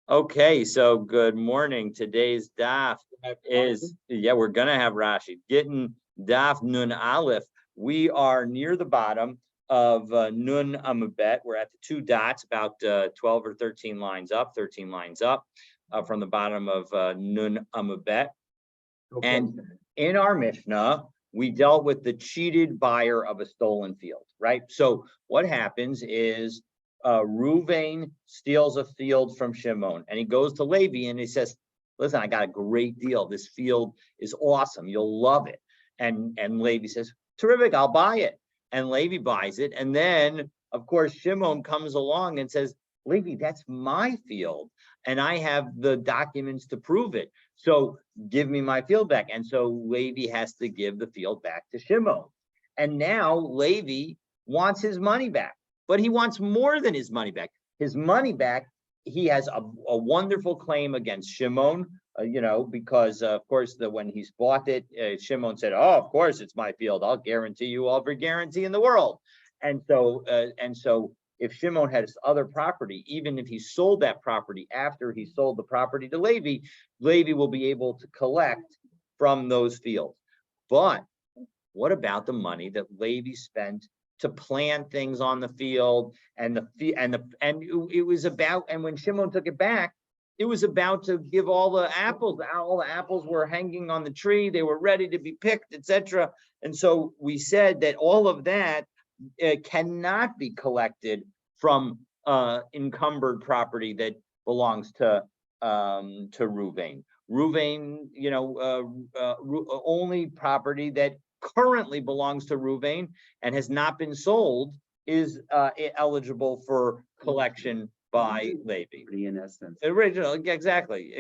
Okay, so good morning. Today's daf is, we're gonna have Rashi. Gittin daf nun aleph. We are near the bottom of nun amabet. We're at the two dots, about 12 or 13 lines up, from the bottom of nun amabet. And in our Mishnah, we dealt with the cheated buyer of a stolen field, right? So what happens is Ruvain steals a field from Shimon, and he goes to Levi and he says, "Listen, I got a great deal. This field is awesome. You'll love it." And Levi says, "Terrific, I'll buy it." And Levi buys it, and then of course Shimon comes along and says, "Levi, that's my field, and I have the documents to prove it. So give me my field back." And so Levi has to give the field back to Shimon. And now Levi wants his money back, but he wants more than his money back. His money back, he has a wonderful claim against Shimon, because of course when he's bought it, Shimon said, "Oh, of course it's my field. I'll guarantee you every guarantee in the world." And so if Shimon had his other property, even if he sold that property after he sold the property to Levi, Levi will be able to collect from those fields. But what about the money that Levi spent to plant things on the field, and it was about, and when Shimon took it back, it was about to give all the apples. All the apples were hanging on the tree; they were ready to be picked, etc. And so we said that all of that cannot be collected from encumbered property that belongs to Ruvain. Ruvain, only property that currently belongs to Ruvain and has not been sold is eligible for collection by Levi. In essence, Original, exactly.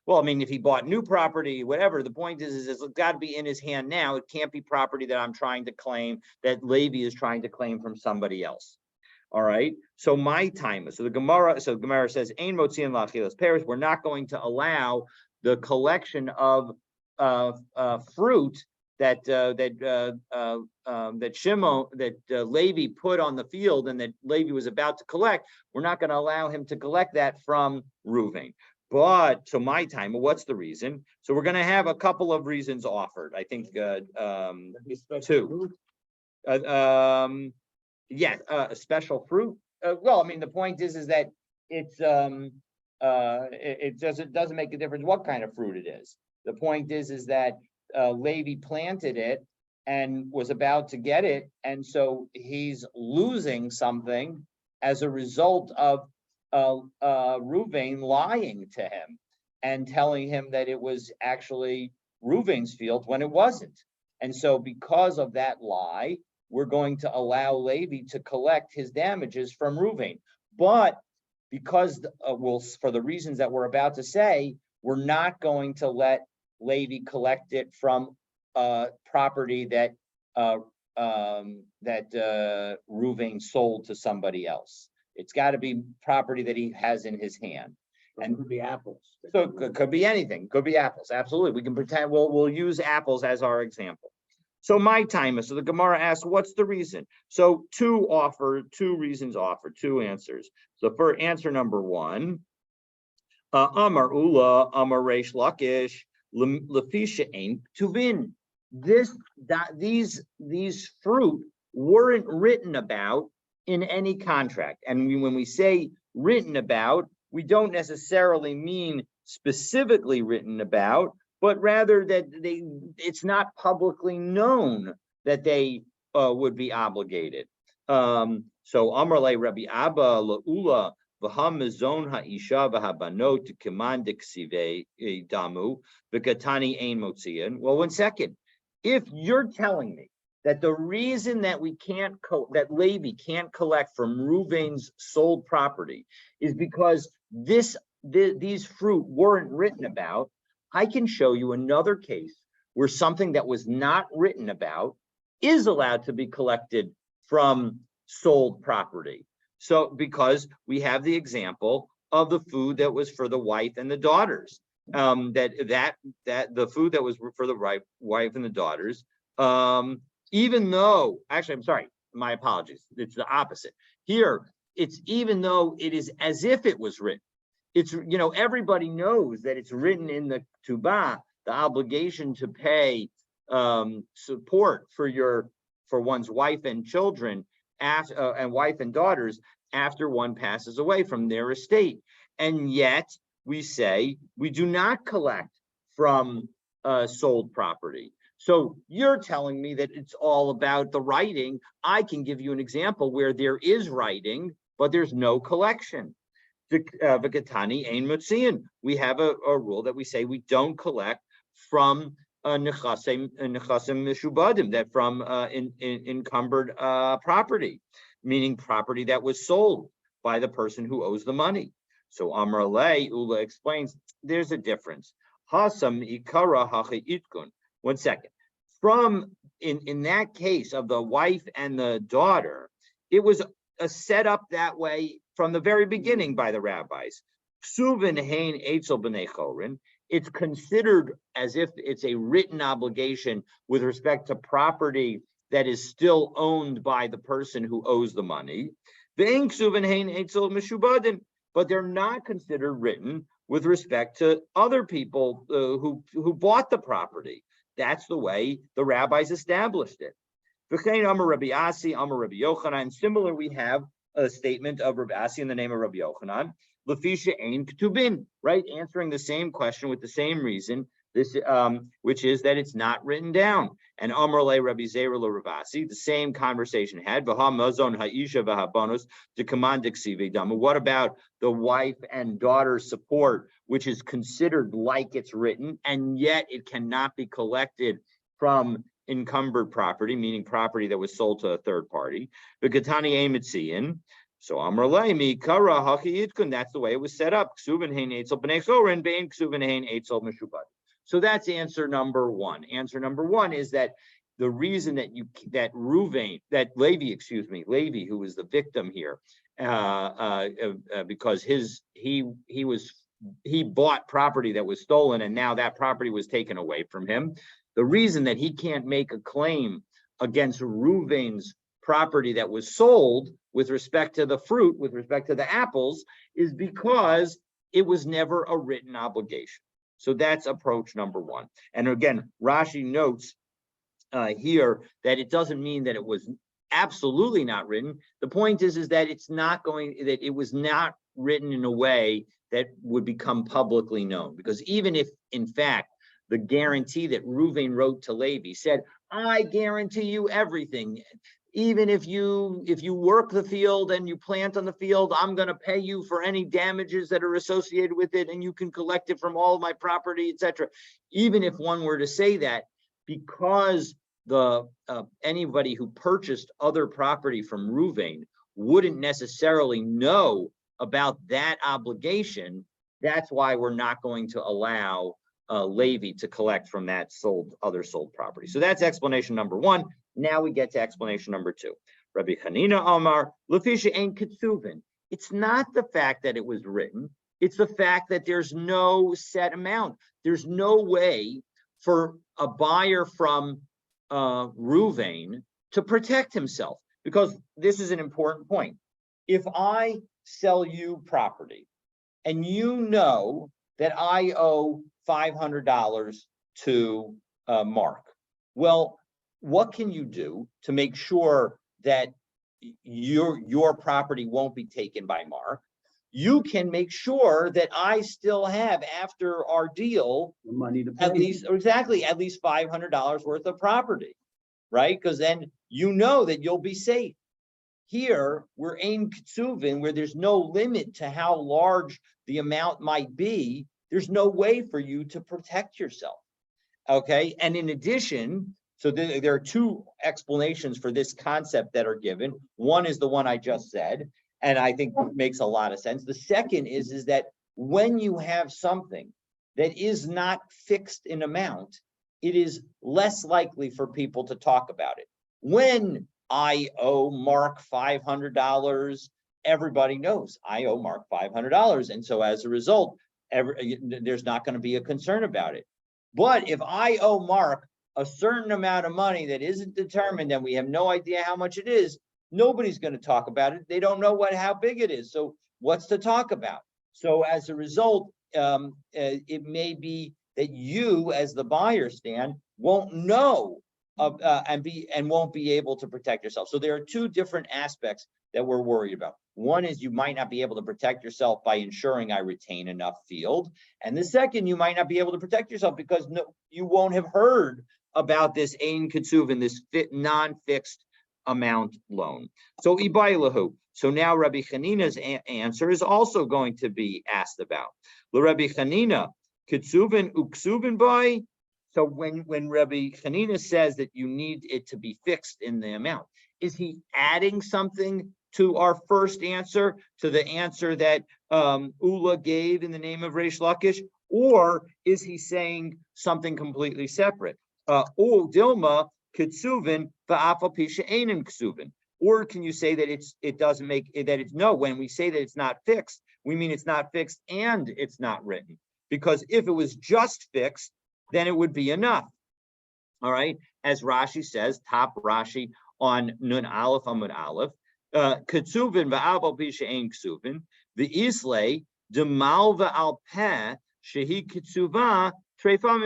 Well, I mean, if he bought new property, whatever, the point is it's got to be in his hand now. It can't be property that I'm trying to claim, that Levi is trying to claim from somebody else. All right. So my time. So the Gemara says, "Ein motziin lachilas paris." We're not going to allow the collection of fruit that Levi put on the field and that Levi was about to collect. We're not going to allow him to collect that from Ruvain. But so my time, what's the reason? So we're going to have a couple of reasons offered. I think two. A special fruit. Well, I mean, the point is that it's it doesn't make a difference what kind of fruit it is. The point is that Levi planted it and was about to get it, and so he's losing something as a result of Ruvain lying to him and telling him that it was actually Ruvain's field when it wasn't. And so because of that lie, we're going to allow Levi to collect his damages from Ruvain. But because for the reasons that we're about to say, we're not going to let Levi collect it from property that Ruvain sold to somebody else. It's got to be property that he has in his hand. And it could be apples. So it could be anything. Could be apples. Absolutely. We can pretend we'll use apples as our example. So my time is, so the Gemara asks, what's the reason? So two reasons offered, two answers. So for answer number one, Amar Ula, Amar Reish Lakish, Lefisha Ein Tuvin. These fruit weren't written about in any contract. And when we say written about, we don't necessarily mean specifically written about, but rather that it's not publicly known that they would be obligated. So Amarle Rabbi Abba Laula v'hamizon ha'isha v'habanot kiman diksive damu v'gatani ein motzian. Well, 1 second. If you're telling me that the reason that that Levi can't collect from Ruvain's sold property is because these fruit weren't written about, I can show you another case where something that was not written about is allowed to be collected from sold property. So because we have the example of the food that was for the wife and the daughters, that the food that was for the wife and the daughters, even though, actually, I'm sorry, my apologies. It's the opposite. Here, it's even though it is as if it was written. it's, everybody knows that it's written in the Tubah, the obligation to pay support for one's wife and children and wife and daughters after one passes away from their estate. And yet we say we do not collect from sold property. So you're telling me that it's all about the writing. I can give you an example where there is writing, but there's no collection. V'gatani ein mutziin. We have a rule that we say we don't collect from nechasim mishubadim, that from encumbered property, meaning property that was sold by the person who owes the money. So Amar Lei, Ula explains there's a difference. Hasam ikara hachi itkun. 1 second. From in that case of the wife and the daughter, it was set up that way from the very beginning by the rabbis. Ksuvin hein etzel b'nei chorin. It's considered as if it's a written obligation with respect to property that is still owned by the person who owes the money. Ve'ein ksuvin hein etzel mishubadim, but they're not considered written with respect to other people who bought the property. That's the way the rabbis established it. V'chein Amar Rabbi Asi, Amar Rabbi Yochanan. Similar, we have a statement of Rabbi Asi in the name of Rabbi Yochanan. Lefisha ein ketubin, right? Answering the same question with the same reason. This, which is that it's not written down. And Amar le Rabbi Zera le Rav Asi, the same conversation had. V'ha mazon ha'isha v'habanos dekamand ksive damu. What about the wife and daughter support, which is considered like it's written, and yet it cannot be collected from encumbered property, meaning property that was sold to a third party. V'gatani emitziin. So Amar le mi kara hachi itkun. That's the way it was set up. Ksuvin hein etzel b'nei chorin bein ksuvin hein etzel meshubad. So that's answer number one. Answer number one is that the reason that Levi, who was the victim here, because he bought property that was stolen, and now that property was taken away from him. The reason that he can't make a claim against Reuven's property that was sold with respect to the fruit, with respect to the apples, is because it was never a written obligation. So that's approach number one. And again, Rashi notes here that it doesn't mean that it was absolutely not written. The point is that it was not written in a way that would become publicly known. Because even if, in fact, the guarantee that Reuven wrote to Levi said, I guarantee you everything. Even if you work the field and you plant on the field, I'm going to pay you for any damages that are associated with it, and you can collect it from all of my property, etc. Even if one were to say that, because anybody who purchased other property from Reuven wouldn't necessarily know about that obligation, that's why we're not going to allow Levi to collect from that other sold property. So that's explanation number one. Now we get to explanation number two. Rabbi Chanina Amar, Lefisha ein ketzuvin. It's not the fact that it was written, it's the fact that there's no set amount. There's no way for a buyer from Reuven to protect himself, because this is an important point. If I sell you property and you know that I owe $500 to Mark, well, what can you do to make sure that your property won't be taken by Mark? You can make sure that I still have, after our deal, The money to pay. at least $500 worth of property, right? Because then you know that you'll be safe. Here, we're ein ketzuvin, where there's no limit to how large the amount might be. There's no way for you to protect yourself, okay? And in addition, so there are two explanations for this concept that are given. One is the one I just said, and I think makes a lot of sense. The second is that when you have something that is not fixed in amount, it is less likely for people to talk about it. When I owe Mark $500, everybody knows I owe Mark $500. And so as a result, there's not going to be a concern about it. But if I owe Mark a certain amount of money that isn't determined and we have no idea how much it is, nobody's going to talk about it. They don't know how big it is. So what's to talk about? So as a result, it may be that you, as the buyer, Stan, won't know and won't be able to protect yourself. So there are two different aspects that we're worried about. One is you might not be able to protect yourself by ensuring I retain enough field. And the second, you might not be able to protect yourself because you won't have heard about this Ein Ketsuvin, this non-fixed amount loan. So Ibailahu. So now Rabbi Chanina's answer is also going to be asked about. Rabbi Chanina, Ketsuvin uksuvin by. So when Rabbi Chanina says that you need it to be fixed in the amount, is he adding something to our first answer, to the answer that Ula gave in the name of Reish Lakish, or is he saying something completely separate? Dilma Ketsuvin va'afal pisha einem ksuvin. Or can you say that it doesn't make that it's no? When we say that it's not fixed, we mean it's not fixed and it's not written. Because if it was just fixed, then it would be enough. All right, as Rashi says, top Rashi on Nun Aleph Amud Aleph, Ketsuvin va'afal pisha ein ksuvin v'isle demal va'al peh shehi ketsuva treifa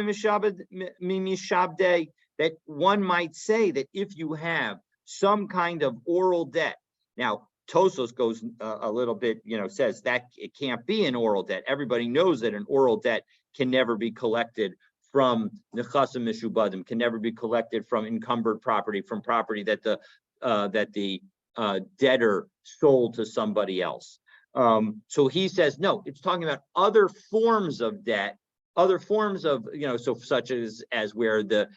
mimishabdei. That one might say that if you have some kind of oral debt. Now, Tosos goes a little bit, says that it can't be an oral debt. Everybody knows that an oral debt can never be collected from nechasim mishubadim, can never be collected from encumbered property, from property that the debtor sold to somebody else. So he says, no, it's talking about other forms of debt, other forms of, so such as where the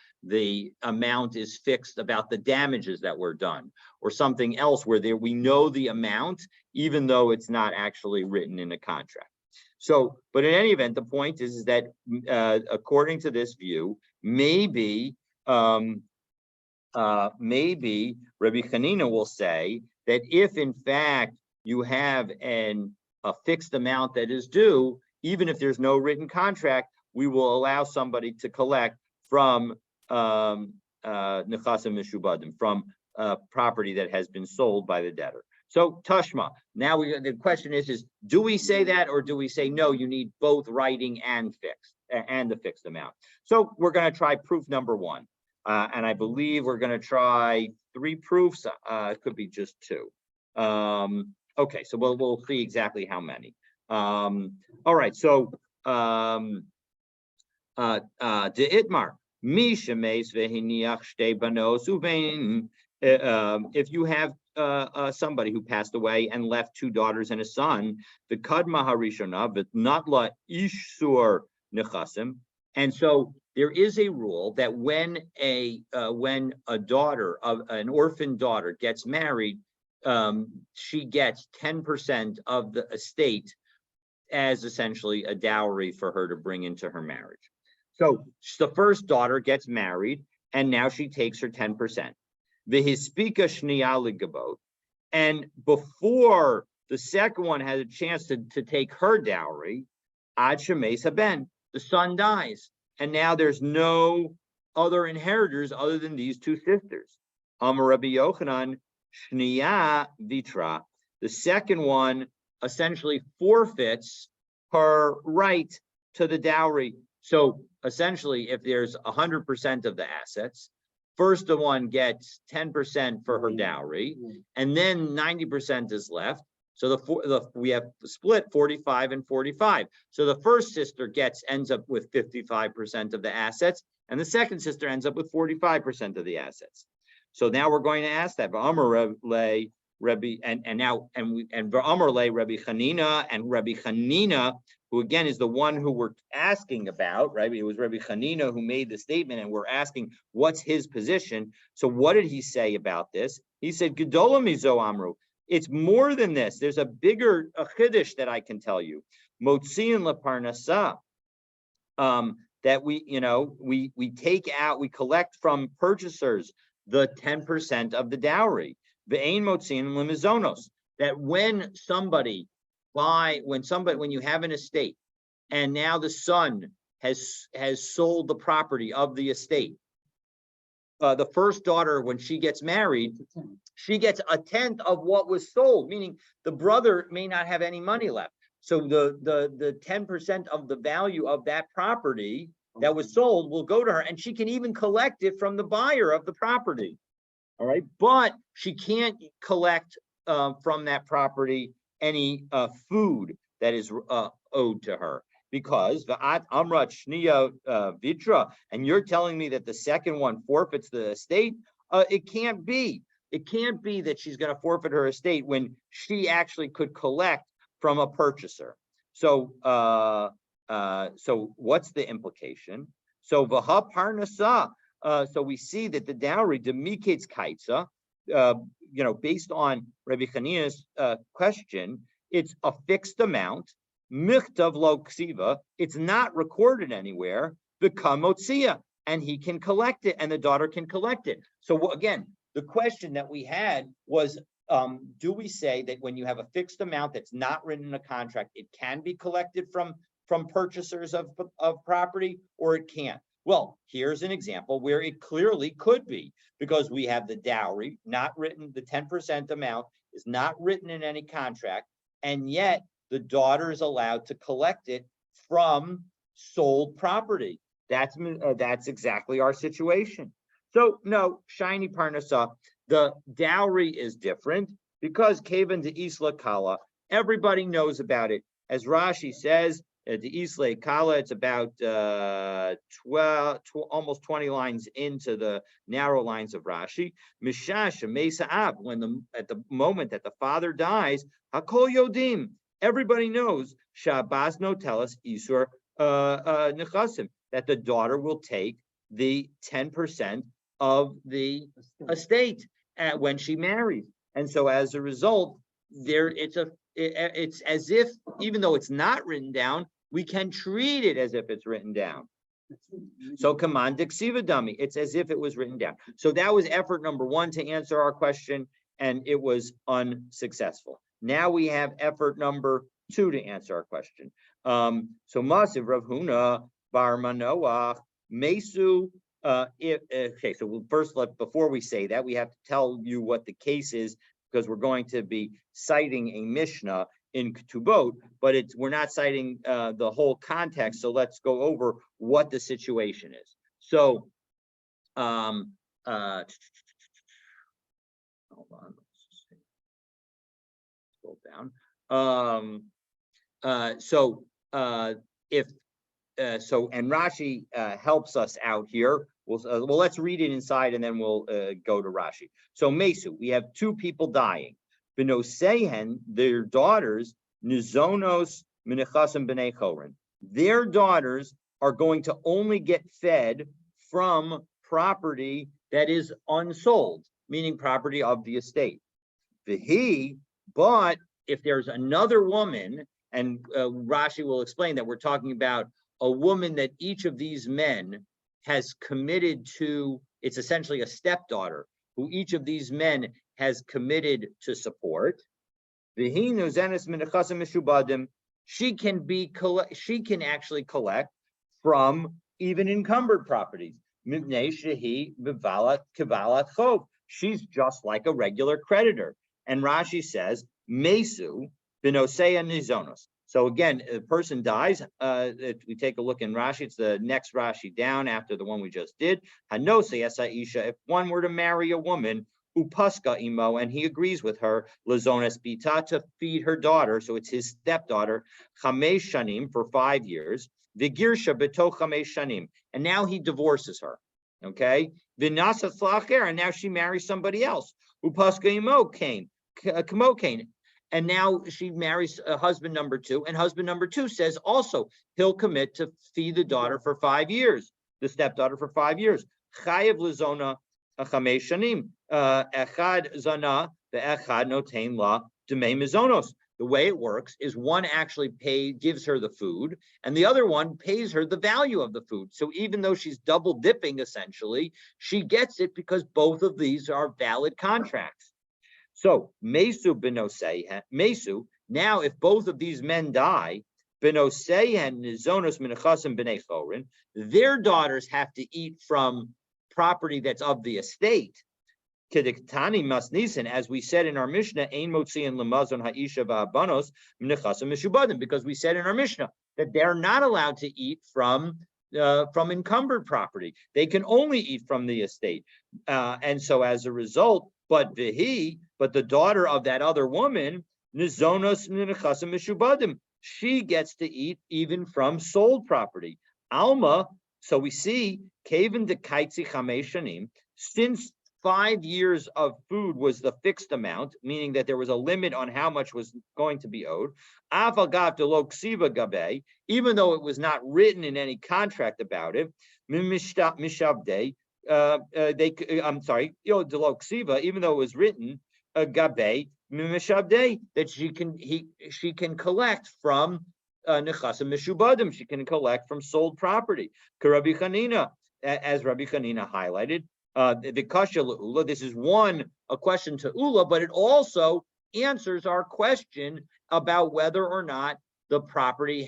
amount is fixed about the damages that were done, or something else where we know the amount, even though it's not actually written in a contract. So, but in any event, the point is that according to this view, maybe Rabbi Chanina will say that if in fact you have a fixed amount that is due, even if there's no written contract, we will allow somebody to collect from nechasim mishubadim, from property that has been sold by the debtor. So Tashma. Now the question is do we say that, or do we say no? You need both writing and fixed and the fixed amount. So we're going to try proof number one, and I believe we're going to try 3 proofs. It could be just 2. Okay, so we'll see exactly how many. All right, so de itmar misha meis vehiniach shtei banos uvein. If you have somebody who passed away and left 2 daughters and a son, the kadma harishona, but not la ishur nechasim. And so there is a rule that when a daughter of an orphan daughter gets married, she gets 10% of the estate as essentially a dowry for her to bring into her marriage. So the first daughter gets married, and now she takes her 10%. The hispika shniya ligabot, and before the second one has a chance to take her dowry, ad shemes haben, the son dies, and now there's no other inheritors other than these 2 sisters. Amar Rabbi Yochanan shniya vitra, the second one essentially forfeits her right to the dowry. So essentially, if there's 100% of the assets, first the one gets 10% for her dowry, and then 90% is left. So we have split 45 and 45. So the first sister ends up with 55% of the assets, and the second sister ends up with 45% of the assets. So now we're going to ask that. Rabbi V'Amar Rabbi Chanina, and Rabbi Chanina, who again is the one who we're asking about, right? It was Rabbi Chanina who made the statement, and we're asking what's his position. So what did he say about this? He said, Gedola mizo amru. It's more than this. There's a bigger chiddush that I can tell you. Motziin leparnasa. That we take out, we collect from purchasers the 10% of the dowry. Ve'ein motziin lemizonos. That when you have an estate and now the son has sold the property of the estate, the first daughter, when she gets married, she gets 1/10 of what was sold, meaning the brother may not have any money left. So the 10% of the value of that property that was sold will go to her, and she can even collect it from the buyer of the property. All right, but she can't collect from that property any food that is owed to her, because the amrat shniya vitra, and you're telling me that the second one forfeits the estate. It can't be. It can't be that she's going to forfeit her estate when she actually could collect from a purchaser. So, so what's the implication? So v'ha parnasa. So we see that the dowry demikates kaitza. Based on Rabbi Chanina's question, it's a fixed amount. Michtav lo ksiva. It's not recorded anywhere. The kamotzia, and he can collect it, and the daughter can collect it. So again, the question that we had was, do we say that when you have a fixed amount that's not written in a contract, it can be collected from purchasers of property, or it can't? Well, here's an example where it clearly could be, because we have the dowry not written, the 10% amount is not written in any contract, and yet the daughter is allowed to collect it from sold property. That's exactly our situation. So no, shiny parnasa, the dowry is different because Kavan de Isla Kala, everybody knows about it. As Rashi says, the Isla Kala, it's about 12, almost 20 lines into the narrow lines of Rashi. Mishasha Mesa'ab, at the moment that the father dies, Hakol Yodim, everybody knows Shabbos no tell us Isur Nechasim, that the daughter will take the 10% of the estate when she marries. And so as a result, it's as if, even though it's not written down, we can treat it as if it's written down. So command dixiva dummy, it's as if it was written down. So that was effort number one to answer our question, and it was unsuccessful. Now we have effort number two to answer our question. So Masiv Rav Huna Bar Manoach Mesu. Okay, so before we say that, we have to tell you what the case is, because we're going to be citing a Mishnah in Ketubot, but we're not citing the whole context. So let's go over what the situation is. So, hold on, scroll down. And Rashi helps us out here. Well, let's read it inside, and then we'll go to Rashi. So Mesu, we have two people dying. Benosehen, their daughters, Nizonos Minechasim B'nei Chorin. Their daughters are going to only get fed from property that is unsold, meaning property of the estate. But if there's another woman, and Rashi will explain that we're talking about a woman that each of these men has committed to, it's essentially a stepdaughter who each of these men has committed to support. She can actually collect from even encumbered properties. She's just like a regular creditor. And Rashi says, Mesu b'noseya nizonos. So again, a person dies. We take a look in Rashi. It's the next Rashi down after the one we just did. Hanose Isha. If one were to marry a woman, upaska imo, and he agrees with her, lazonas bita, to feed her daughter. So it's his stepdaughter. Chamesh shanim, for 5 years. Vigirsha beto chamesh shanim, and now he divorces her. Okay. Vinasa tlacher, and now she marries somebody else. Upaska imo came. Kamokain. And now she marries husband number two, and husband number two says also he'll commit to feed the daughter for 5 years, the stepdaughter for 5 years. Chayev lezona chamesh shanim, echad zana ve'echad notein la demei mizonos. The way it works is one actually gives her the food, and the other one pays her the value of the food. So even though she's double dipping, essentially, she gets it because both of these are valid contracts. So Mesu b'noseihen, Mesu, now if both of these men die, b'noseihen nizonos minachasim b'nei chorin, their daughters have to eat from property that's of the estate. Kediktani masnisin, as we said in our Mishnah, ein motziin lemazon ha'isha v'habanos mnechasim mishubadim, because we said in our Mishnah that they're not allowed to eat from encumbered property. They can only eat from the estate. And so as a result, but the daughter of that other woman, nizonos mnechasim mishubadim, she gets to eat even from sold property. Alma, so we see, Kaven de kaitzi chamesh shanim, since 5 years of food was the fixed amount, meaning that there was a limit on how much was going to be owed. Afagav de lo ksiva gabe, even though it was not written in any contract about it. Mishavde, I'm sorry, de lo ksiva, even though it was written gabe mishavde, that she can collect from nechasim mishubadim. She can collect from sold property. Rabbi Chanina, as Rabbi Chanina highlighted. The kasha le'ula, this is a question to Ula, but it also answers our question about whether or not the property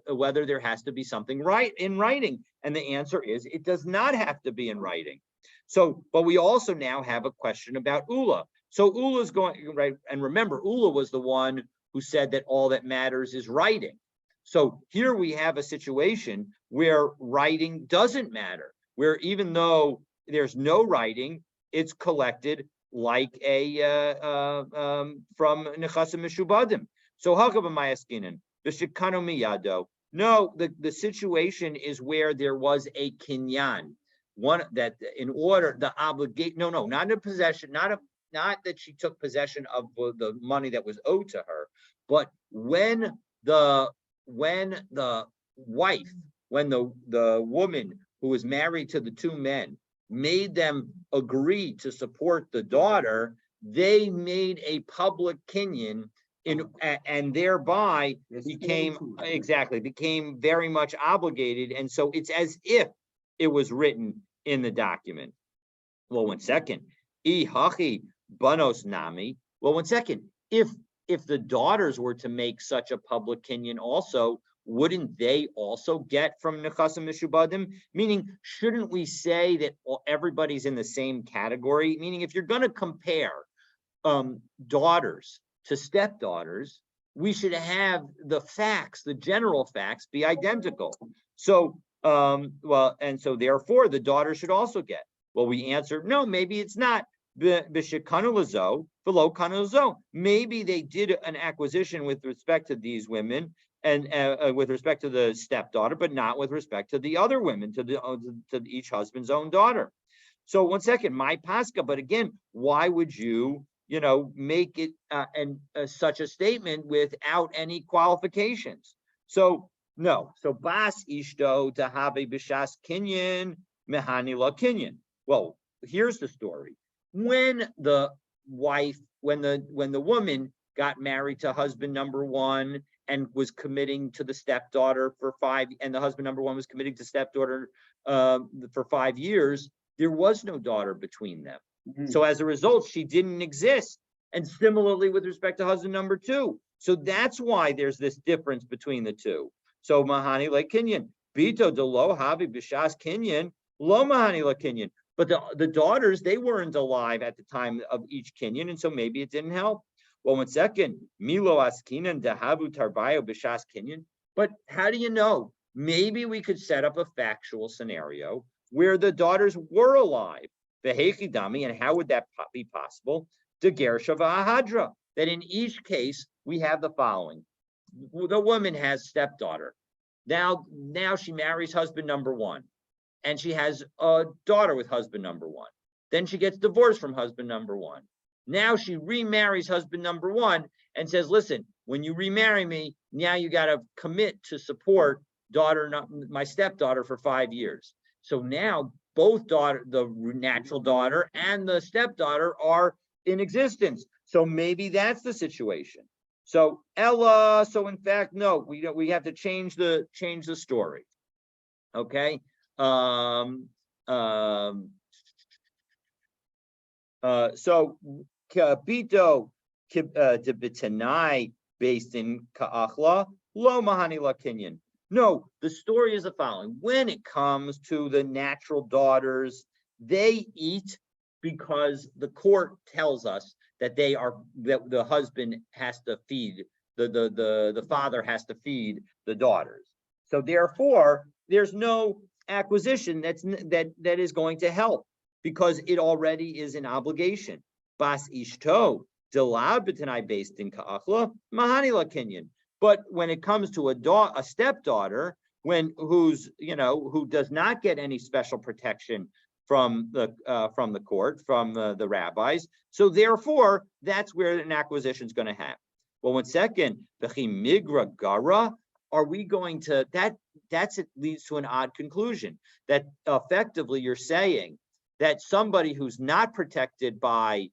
whether there has to be something in writing. And the answer is it does not have to be in writing. So, but we also now have a question about Ula. So Ula's going, right, and remember, Ula was the one who said that all that matters is writing. So here we have a situation where writing doesn't matter, where even though there's no writing, it's collected like from nechasim mishubadim. So hakabamayaskinin the shikano miyado. No, the situation is where there was a kinyan, one that in order the obligate. No, not a possession, not that she took possession of the money that was owed to her, but when the woman who was married to the two men made them agree to support the daughter, they made a public kinyan and thereby became very much obligated. And so it's as if it was written in the document. Well, one second. Banos nami. Well, one second. If the daughters were to make such a public kinyan also, wouldn't they also get from nechasim mishubadim? Meaning, shouldn't we say that everybody's in the same category? Meaning, if you're going to compare daughters to stepdaughters, we should have the facts, the general facts, be identical. So, and so therefore, the daughter should also get. Well, we answered, no, maybe it's not. Maybe they did an acquisition with respect to these women and with respect to the stepdaughter, but not with respect to the other women, to each husband's own daughter. So one second, my pascha, but again, why would you make it such a statement without any qualifications? So no, so bas ishto to have a bishas kinyan mehani la kinyan. Well, here's the story. When the woman got married to husband number one and was committing to the stepdaughter for 5, and the husband number one was committing to stepdaughter for 5 years, there was no daughter between them. Mm-hmm. So as a result, she didn't exist. And similarly with respect to husband number two. So that's why there's this difference between the two. So mahani like kinyan, bito de lo havi bishas kinyan, lo mahani la kinyan. But the daughters, they weren't alive at the time of each kinyan, and so maybe it didn't help. Well, one second, milo askinan dahavu tarbayo bishas kinyan. But how do you know? Maybe we could set up a factual scenario where the daughters were alive. The hechidami, and how would that be possible? The gersha v'ahadra. That in each case we have the following: the woman has stepdaughter. Now she marries husband number one. And she has a daughter with husband number one. Then she gets divorced from husband number one. Now she remarries husband number one and says, listen, when you remarry me, now you got to commit to support my stepdaughter for 5 years. So now both the natural daughter and the stepdaughter are in existence. So maybe that's the situation. So Ella, so in fact, no, we have to change the story. Okay. So kapito debitanai based in ka'achla lo mahani la kinyan. No, the story is the following: when it comes to the natural daughters, they eat because the court tells us that that the husband has to feed the father has to feed the daughters. So therefore, there's no acquisition that is going to help because it already is an obligation. Bas ishto delab b'tanai based in ka'achla mahani la kinyan. But when it comes to a stepdaughter, who does not get any special protection from the court, from the rabbis, so therefore that's where an acquisition is going to happen. Well, one second, migra gara, are we going to it leads to an odd conclusion that effectively you're saying that somebody who's not protected by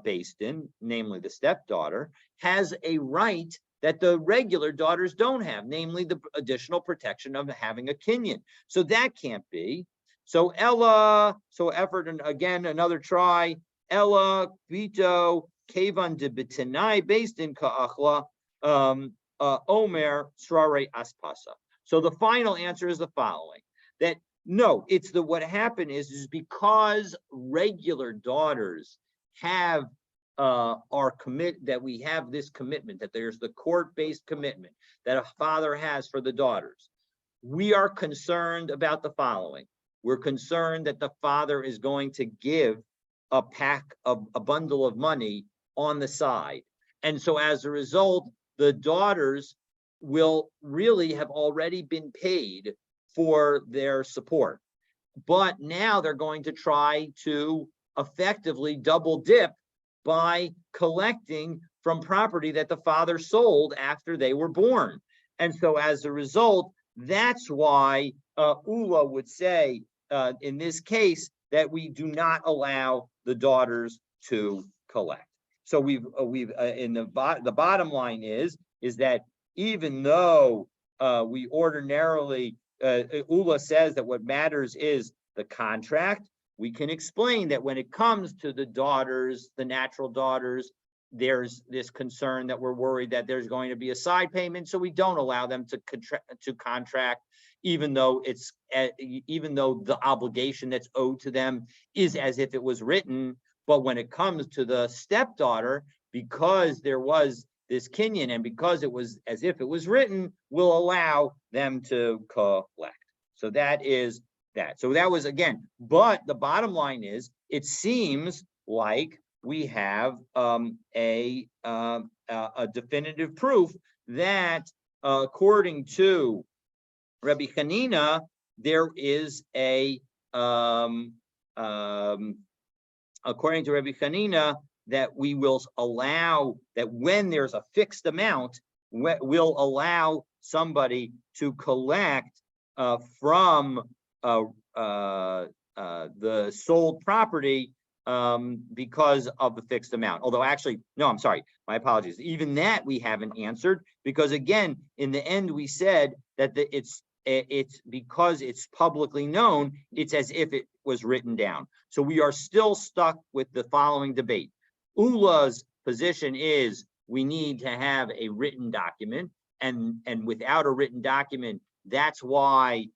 based in, namely the stepdaughter, has a right that the regular daughters don't have, namely the additional protection of having a kinyan. So that can't be. So Ella, so effort, and again, another try. Ella, Vito, Kavan de Bitinai, based in Ka'achla, Omer, Srare Aspasa. So the final answer is the following, that no, it's what happened is because regular daughters have that we have this commitment, that there's the court-based commitment that a father has for the daughters. We are concerned about the following. We're concerned that the father is going to give a bundle of money on the side. And so as a result, the daughters will really have already been paid for their support. But now they're going to try to effectively double dip by collecting from property that the father sold after they were born. And so as a result, that's why Ula would say in this case that we do not allow the daughters to collect. So we've in the bottom line is that even though we ordinarily Ula says that what matters is the contract, we can explain that when it comes to the daughters, the natural daughters, there's this concern that we're worried that there's going to be a side payment, so we don't allow them to contract, even though the obligation that's owed to them is as if it was written. But when it comes to the stepdaughter, because there was this kinyan and because it was as if it was written, we'll allow them to collect. So that is that. So that was again, but the bottom line is, it seems like we have a definitive proof that according to Rabbi Hanina, there is according to Rabbi Hanina, that we will allow that when there's a fixed amount, we'll allow somebody to collect from the sold property because of the fixed amount. Although actually, no, I'm sorry, my apologies. Even that we haven't answered, because again, in the end, we said that it's because it's publicly known, it's as if it was written down. So we are still stuck with the following debate. Ula's position is we need to have a written document, and without a written document, that's why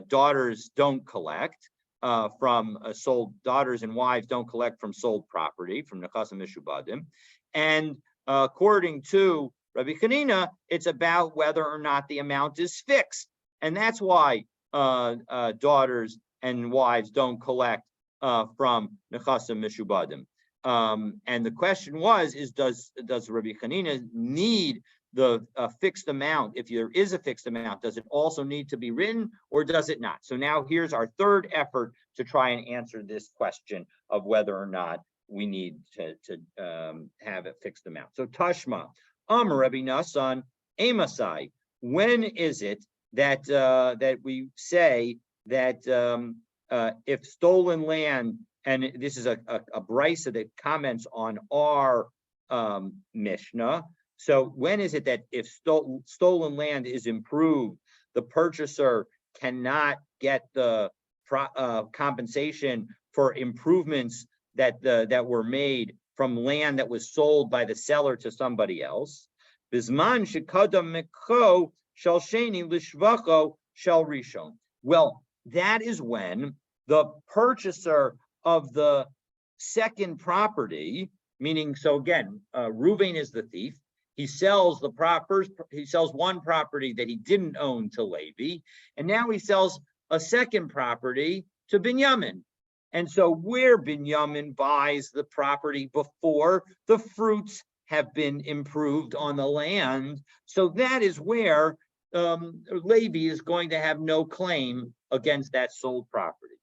daughters don't collect from sold, daughters and wives don't collect from sold property, from Nechasim Mishubadim. And according to Rabbi Hanina, it's about whether or not the amount is fixed. And that's why daughters and wives don't collect from Nechasim Mishubadim. And the question does Rabbi Hanina need the fixed amount? If there is a fixed amount, does it also need to be written, or does it not? So now here's our third effort to try and answer this question of whether or not we need to have a fixed amount. So Tashma, Rabbi Nasan, Amasai, when is it that that we say that if stolen land, and this is a brisa that comments on our Mishnah. So when is it that if stolen land is improved, the purchaser cannot get the compensation for improvements that were made from land that was sold by the seller to somebody else? Bisman shekadam mikho shel sheni lishvacho shel rishon. Well, that is when the purchaser of the second property, meaning, so again, Reuven is the thief. He sells he sells one property that he didn't own to Levi, and now he sells a second property to Binyamin. And so where Binyamin buys the property before the fruits have been improved on the land, so that is where Levi is going to have no claim against that sold property.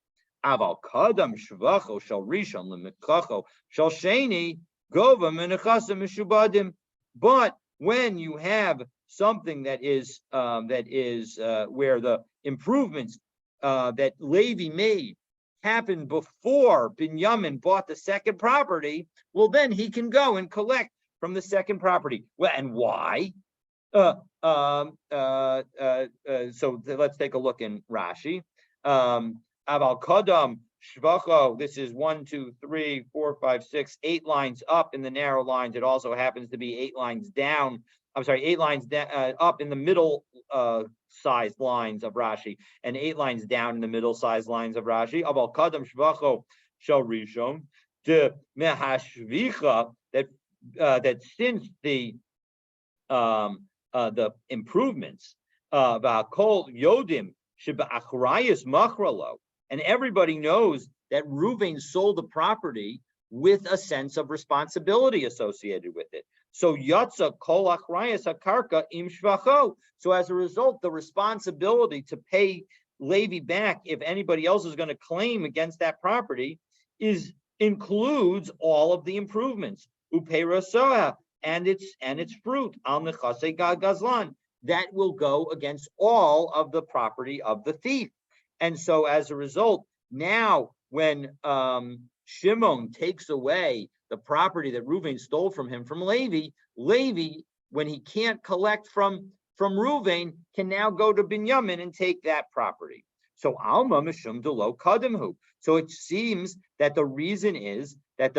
Aval kadam shvacho shel rishon lemikacho shel sheni gova menechasim mishubadim. But when you have something that is where the improvements that Levi made happened before Binyamin bought the second property, well, then he can go and collect from the second property. Well, and why? So let's take a look in Rashi. Aval kadam shvacho. This is 1, 2, 3, 4, 5, 6, 8 lines up in the narrow lines. It also happens to be 8 lines down. I'm sorry, 8 lines up in the middle sized lines of Rashi, and 8 lines down in the middle sized lines of Rashi. Aval kadam shvacho shel rishon de mehashvicha, that since the improvements v'hakol yodim sheba'achrayus machralo, and everybody knows that Reuven sold the property with a sense of responsibility associated with it. So yatsa kol achrayus hakarka im shvacho. So as a result, the responsibility to pay Levi back if anybody else is going to claim against that property includes all of the improvements. Upeirosoha, and its fruit, al nechasei gazlan, that will go against all of the property of the thief. And so as a result, now when Shimon takes away the property that Reuven stole from him from Levi, when he can't collect from Reuven, can now go to Binyamin and take that property. So alma mishum delo kadimhu. So it seems that the reason is that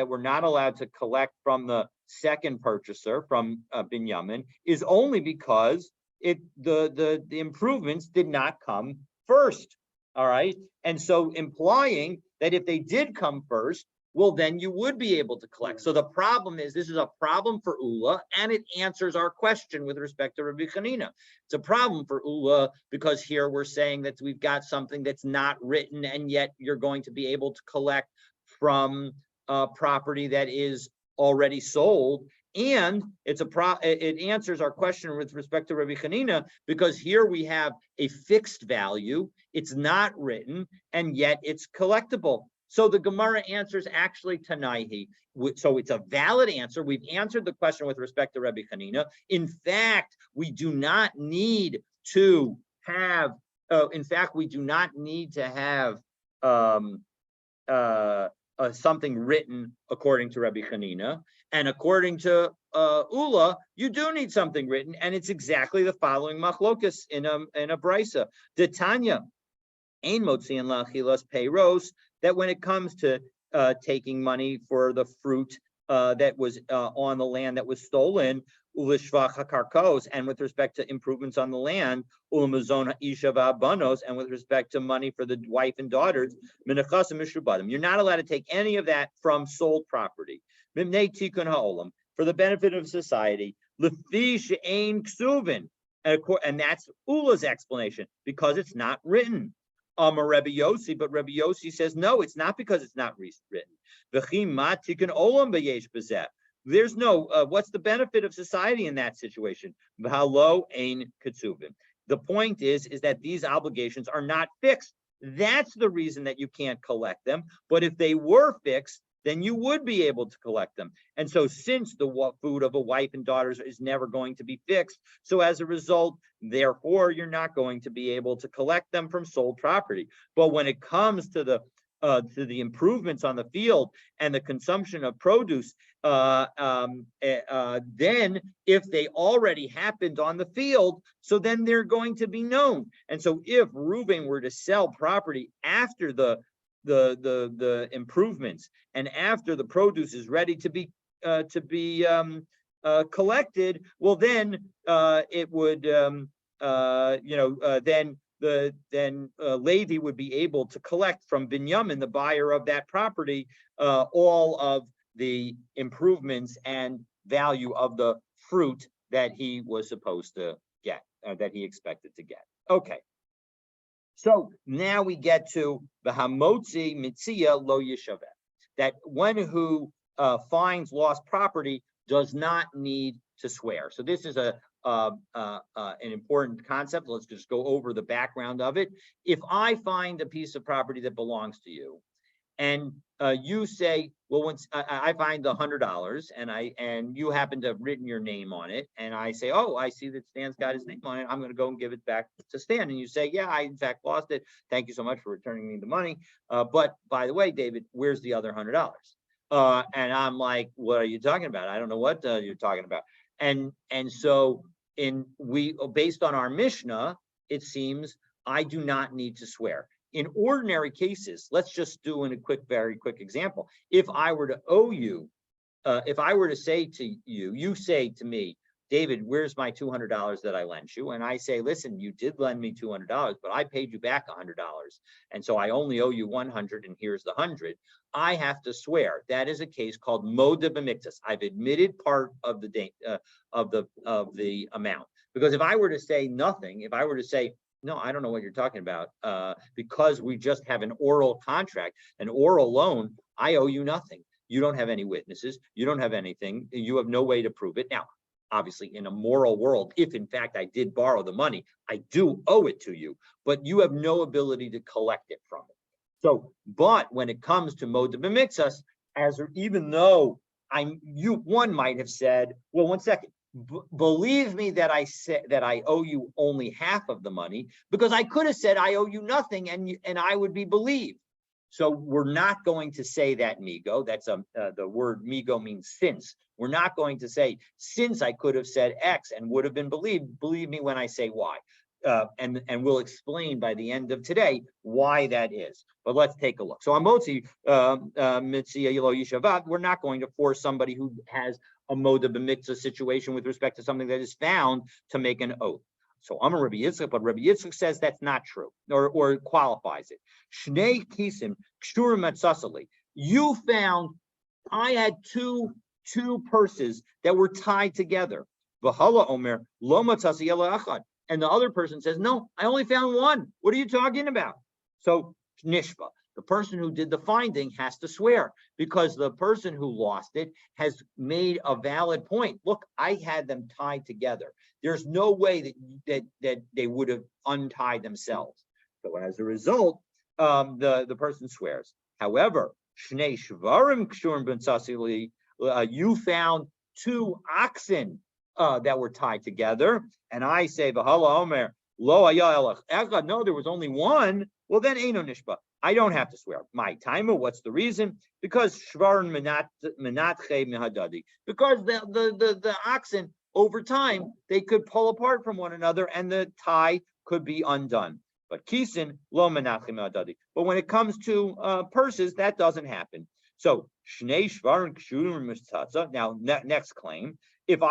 we're not allowed to collect from the second purchaser, from Binyamin, is only because the improvements did not come first. All right, and so implying that if they did come first, well, then you would be able to collect. So the problem is, this is a problem for Ula, and it answers our question with respect to Rabbi Chanina. It's a problem for Ula because here we're saying that we've got something that's not written, and yet you're going to be able to collect from property that is already sold. And it answers our question with respect to Rabbi Chanina because here we have a fixed value, it's not written, and yet it's collectible. So the Gemara answers actually Tanaihi. So it's a valid answer. We've answered the question with respect to Rabbi Chanina. In fact, we do not need to have. Something written according to Rabbi Chanina, and according to Ula, you do need something written, and it's exactly the following machlokas in a brisa. Detanya, ein motziin lachilas peiros, that when it comes to taking money for the fruit that was on the land that was stolen, ulishvach hakarkos, and with respect to improvements on the land, ulamazon isha v'abanos, and with respect to money for the wife and daughters, menechasim mishubadim. You're not allowed to take any of that from sold property. Mimnei tikun ha'olam, for the benefit of society. Lefi she'ein ksuvin, and that's Ula's explanation, because it's not written. Rabbi Yossi, but Rabbi Yossi says no, it's not because it's not written. There's no what's the benefit of society in that situation? The point is that these obligations are not fixed. That's the reason that you can't collect them. But if they were fixed, then you would be able to collect them. And so since the food of a wife and daughters is never going to be fixed, so as a result, therefore, you're not going to be able to collect them from sold property. But when it comes to the improvements on the field and the consumption of produce, then if they already happened on the field, so then they're going to be known. And so if Reuven were to sell property after the improvements and after the produce is ready to be collected, well, then it would then Levi would be able to collect from Binyamin, the buyer of that property, all of the improvements and value of the fruit that he was supposed to get, that he expected to get. Okay. So now we get to the Hamotzi Mitzia Lo Yishaveh, that one who finds lost property does not need to swear. So this is an important concept. Let's just go over the background of it. If I find a piece of property that belongs to you, and you say, well, once I find $100 and you happen to have written your name on it, and I say, oh, I see that Stan's got his name on it, I'm going to go and give it back to Stan. And you say, yeah, I in fact lost it. Thank you so much for returning me the money. But by the way, David, where's the other $100? And I'm like, what are you talking about? I don't know what you're talking about. And so based on our Mishnah, it seems I do not need to swear. In ordinary cases, let's just do in a very quick example. If I were to owe you, if I were to say to you, you say to me, David, where's my $200 that I lent you? And I say, listen, you did lend me $200, but I paid you back $100. And so I only owe you 100 and here's the 100. I have to swear. That is a case called moda b'miktas. I've admitted part of the amount. Because if I were to say nothing, if I were to say, no, I don't know what you're talking about, because we just have an oral contract, an oral loan, I owe you nothing. You don't have any witnesses. You don't have anything. You have no way to prove it. Now, obviously, in a moral world, if in fact I did borrow the money, I do owe it to you, but you have no ability to collect it from it. So, but when it comes to moda b'miktas, even though one might have said, well, one second, believe me that I said that I owe you only half of the money, because I could have said I owe you nothing and I would be believed. So we're not going to say that migo. That's the word migo means since. We're not going to say since I could have said X and would have been believed. Believe me when I say Y. And we'll explain by the end of today why that is. But let's take a look. So Amotzi Mitzia Yilo Yishavat, we're not going to force somebody who has a moda b'miktzah situation with respect to something that is found to make an oath. So Amar Rabbi Yitzchak, but Rabbi Yitzchak says that's not true, or qualifies it. Shnei kisim kshurim matzasali. You found I had two purses that were tied together. V'hala omer lo matzasi ela achad. And the other person says, no, I only found one. What are you talking about? So nishba, the person who did the finding has to swear, because the person who lost it has made a valid point. Look, I had them tied together. There's no way that they would have untied themselves. So as a result, the person swears. However, shnei shvarim kshurim b'ntzasili, you found two oxen that were tied together, and I say, v'hala omer lo haya elach echad. No, there was only one. Well, then eino nishba. I don't have to swear. My timer. What's the reason? Because shvarim menatche mehadadi. Because the oxen over time they could pull apart from one another, and the tie could be undone. But kisin lo menatche mehadadi. But when it comes to purses, that doesn't happen. So shnei shvarim kshurim mitzatza. Now next claim. If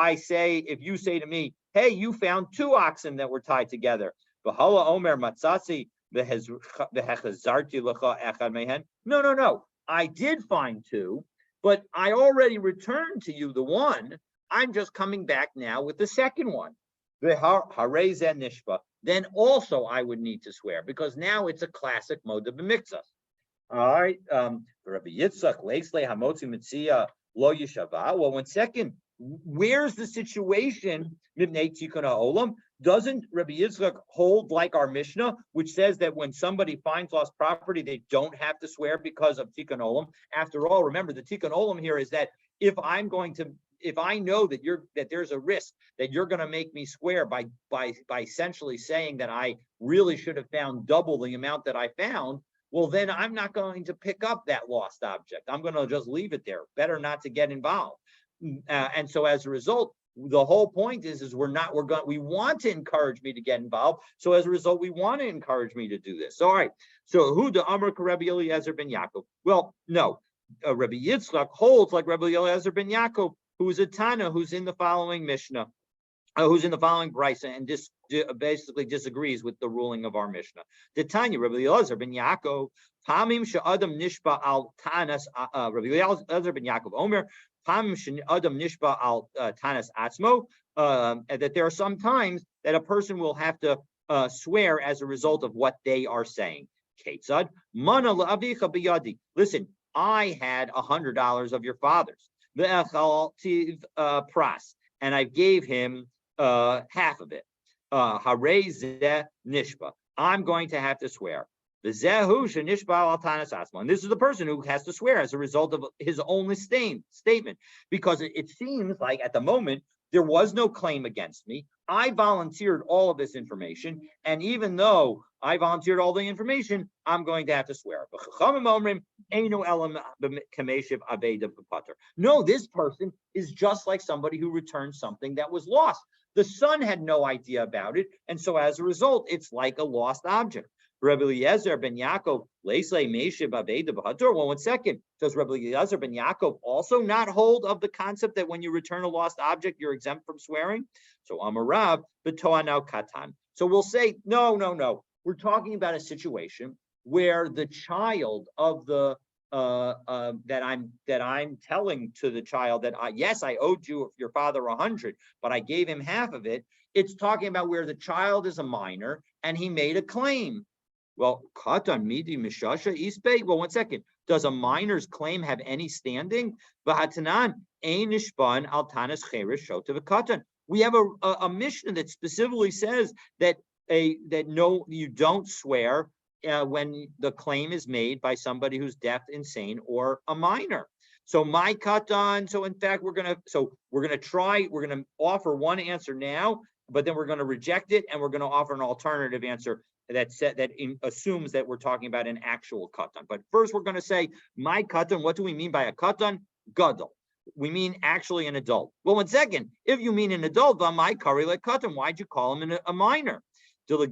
you say to me, hey, you found two oxen that were tied together. V'hala omer matzasi v'hechazarti lecha echad mehen. No. I did find two, but I already returned to you the one. I'm just coming back now with the second one. V'harei zeh nishba. Then also I would need to swear, because now it's a classic moda b'miktzah. All right. Rabbi Yitzchak leislei hamotzi mitzia lo yishava. Well, one second. Where's the situation? Doesn't Rabbi Yitzchak hold like our Mishnah, which says that when somebody finds lost property, they don't have to swear because of Tikkun Olam? After all, remember the Tikkun Olam here is that if I know that there's a risk that you're going to make me swear by essentially saying that I really should have found double the amount that I found, well, then I'm not going to pick up that lost object. I'm going to just leave it there. Better not to get involved. And so as a result, the whole point is we want to encourage me to get involved. So as a result, we want to encourage me to do this. All right. So who the Amar Rabbi Eliezer ben Yaakov? Well, no. Rabbi Yitzchak holds like Rabbi Eliezer ben Yaakov, who is a Tana, who's in the following Mishnah. who's in the following brisa and basically disagrees with the ruling of our Mishnah. The Tanya, Rabbi Elazar ben Yaakov, Pamim she'adam nishba al tanas, Rabbi Elazar ben Yaakov Omer, Pamim she'adam nishba al tanas atzmo, that there are some times that a person will have to swear as a result of what they are saying. Ketzad, mana la'avicha biyadi. Listen, I had $100 of your father's. Ve'achal pras, and I gave him half of it. Harei nishba. I'm going to have to swear. And this is the person who has to swear as a result of his own statement, because it seems like at the moment there was no claim against me. I volunteered all of this information, and even though I volunteered all the information, I'm going to have to swear. No, this person is just like somebody who returned something that was lost. The son had no idea about it, and so as a result, it's like a lost object. Rabbi Eliezer ben Yaakov, well, 1 second. Does Rabbi Eliezer ben Yaakov also not hold of the concept that when you return a lost object, you're exempt from swearing? So Amarav, b'to'anau katan. So we'll say, no. We're talking about a situation where the child of the that I'm telling to the child that yes, I owed your father 100, but I gave him half of it. It's talking about where the child is a minor and he made a claim. Well, katan midi mishasha ispe. Well, 1 second. Does a minor's claim have any standing? V'hatanan ein nishban al tanas cheresh shotav katan. We have a Mishnah that specifically says that no, you don't swear when the claim is made by somebody who's deaf, insane, or a minor. So my katan. So in fact, we're gonna offer one answer now, but then we're going to reject it, and we're going to offer an alternative answer that assumes that we're talking about an actual katan. But first, we're going to say my katan. What do we mean by a katan? Gadol. We mean actually an adult. Well, 1 second. If you mean an adult, my kari like katan. Why'd you call him a minor? Because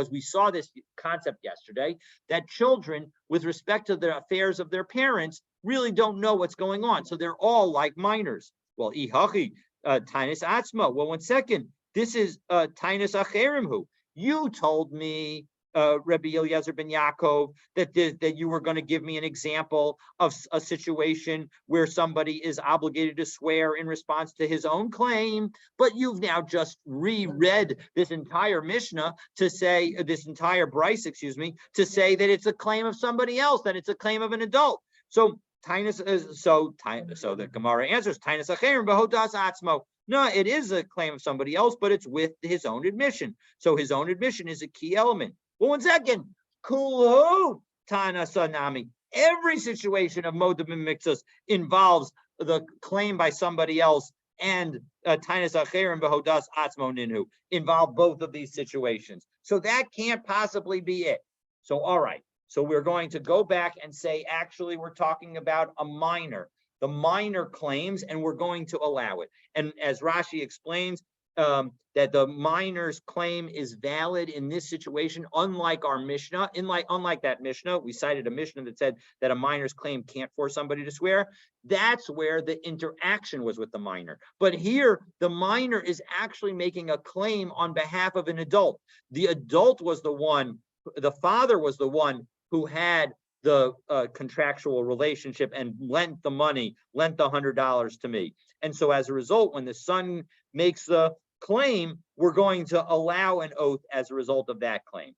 we saw this concept yesterday that children, with respect to the affairs of their parents, really don't know what's going on. So they're all like minors. Well, ihachi tainus atzma. Well, 1 second. This is tainus acherimhu. You told me, Rabbi Eliezer ben Yaakov, that you were going to give me an example of a situation where somebody is obligated to swear in response to his own claim, but you've now just reread this entire Mishnah to say, this entire Bryce, to say that it's a claim of somebody else, that it's a claim of an adult. So the Gemara answers, Tainus acherim b'hodas atzmo. No, it is a claim of somebody else, but it's with his own admission. So his own admission is a key element. Well, 1 second. Kulhu Tana Sanami. Every situation of Modab and Mixus involves the claim by somebody else and Tainus Acherim Behodas Atzmo Ninhu involve both of these situations. So that can't possibly be it. So, all right. So we're going to go back and say, actually, we're talking about a minor. The minor claims, and we're going to allow it. And as Rashi explains, that the minor's claim is valid in this situation, unlike our Mishnah. Unlike that Mishnah, we cited a Mishnah that said that a minor's claim can't force somebody to swear. That's where the interaction was with the minor. But here, the minor is actually making a claim on behalf of an adult. The adult was the one, the father was the one who had the contractual relationship and lent the money, lent the $100 to me. And so as a result, when the son makes the claim, we're going to allow an oath as a result of that claim.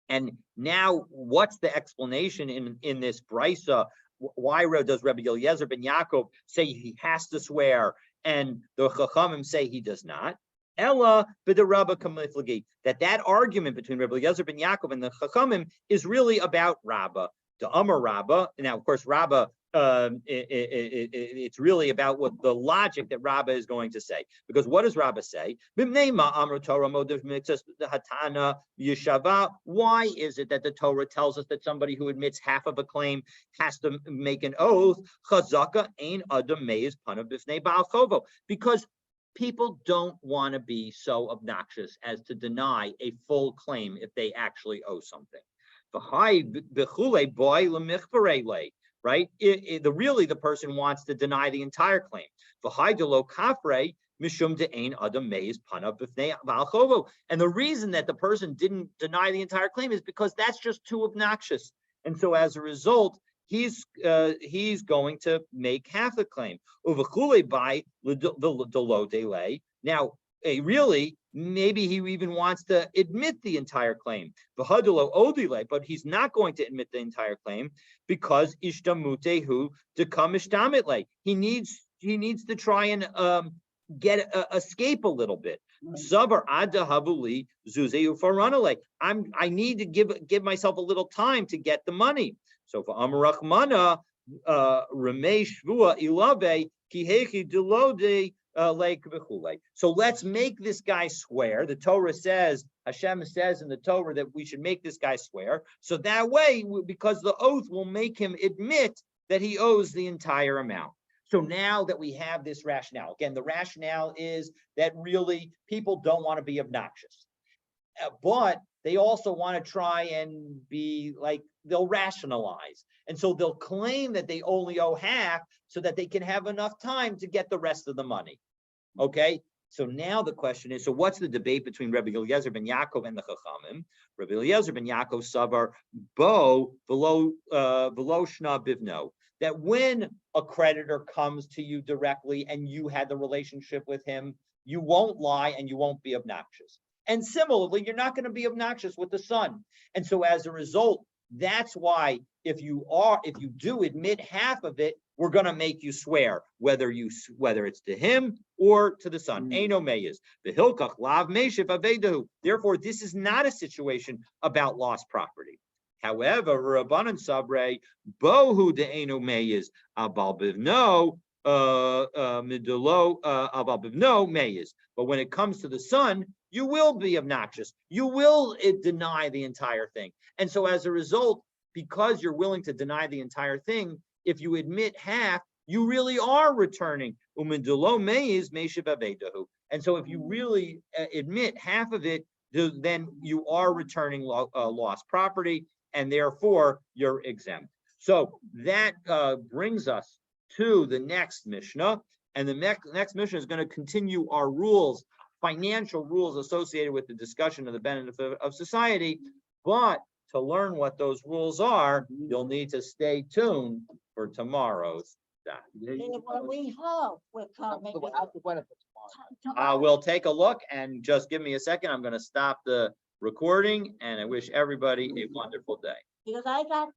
And now what's the explanation in this brisa? Why does Rabbi Eliezer ben Yaakov say he has to swear and the Chachamim say he does not? Ella b'derabba kamiflagi. That argument between Rabbi Eliezer ben Yaakov and the Chachamim is really about Rabbah. The Amar Rabbah. Now, of course, Rabbah, it's really about what the logic that Rabbah is going to say. Because what does Rabbah say? Why is it that the Torah tells us that somebody who admits half of a claim has to make an oath? Because people don't want to be so obnoxious as to deny a full claim if they actually owe something. Right? The person wants to deny the entire claim. mishum de'ein adam meiz panav b'fnei ba'al chovo. And the reason that the person didn't deny the entire claim is because that's just too obnoxious. And so as a result, he's going to make half the claim. Uvachule by the lo delay. Now, really, maybe he even wants to admit the entire claim. V'hadulo odile, but he's not going to admit the entire claim because ishtamutehu dekam ishtamitle. He needs to try and get escape a little bit. Sabar adahavuli zuzeu faranale. I need to give myself a little time to get the money. So for Amarachmana, Ramesh Vua Ilave Kihechi Delode Lake Bechule. So let's make this guy swear. The Torah says, Hashem says in the Torah that we should make this guy swear. So that way, because the oath will make him admit that he owes the entire amount. So now that we have this rationale, again, the rationale is that really people don't want to be obnoxious, but they also want to try and be like, they'll rationalize. And so they'll claim that they only owe half so that they can have enough time to get the rest of the money. Okay. So now the question is, so what's the debate between Rabbi Eliezer ben Yaakov and the Chachamim? Rabbi Eliezer ben Yaakov savar bo below shna bivno. That when a creditor comes to you directly and you had the relationship with him, you won't lie and you won't be obnoxious. And similarly, you're not going to be obnoxious with the son. And so as a result, that's why if you do admit half of it, we're going to make you swear, whether it's to him or to the son. Eino meyes. Behilkach lav meishiv avedahu. Therefore, this is not a situation about lost property. However, Rabbanan Sabre, Bohu de Eno Meyes, Abal Bivno, Midolo, Abal Bivno Meyes. But when it comes to the son, you will be obnoxious. You will deny the entire thing. And so as a result, because you're willing to deny the entire thing, if you admit half, you really are returning. Umidolo Meyes, Meishiv Avedahu. And so if you really admit half of it, then you are returning lost property, and therefore you're exempt. So that brings us to the next Mishnah, and the next Mishnah is going to continue our rules, financial rules associated with the discussion of the benefit of society. But to learn what those rules are, you'll need to stay tuned for tomorrow's daf. We hope we're coming. We'll take a look, and just give me a second. I'm going to stop the recording, and I wish everybody a wonderful day. Because I got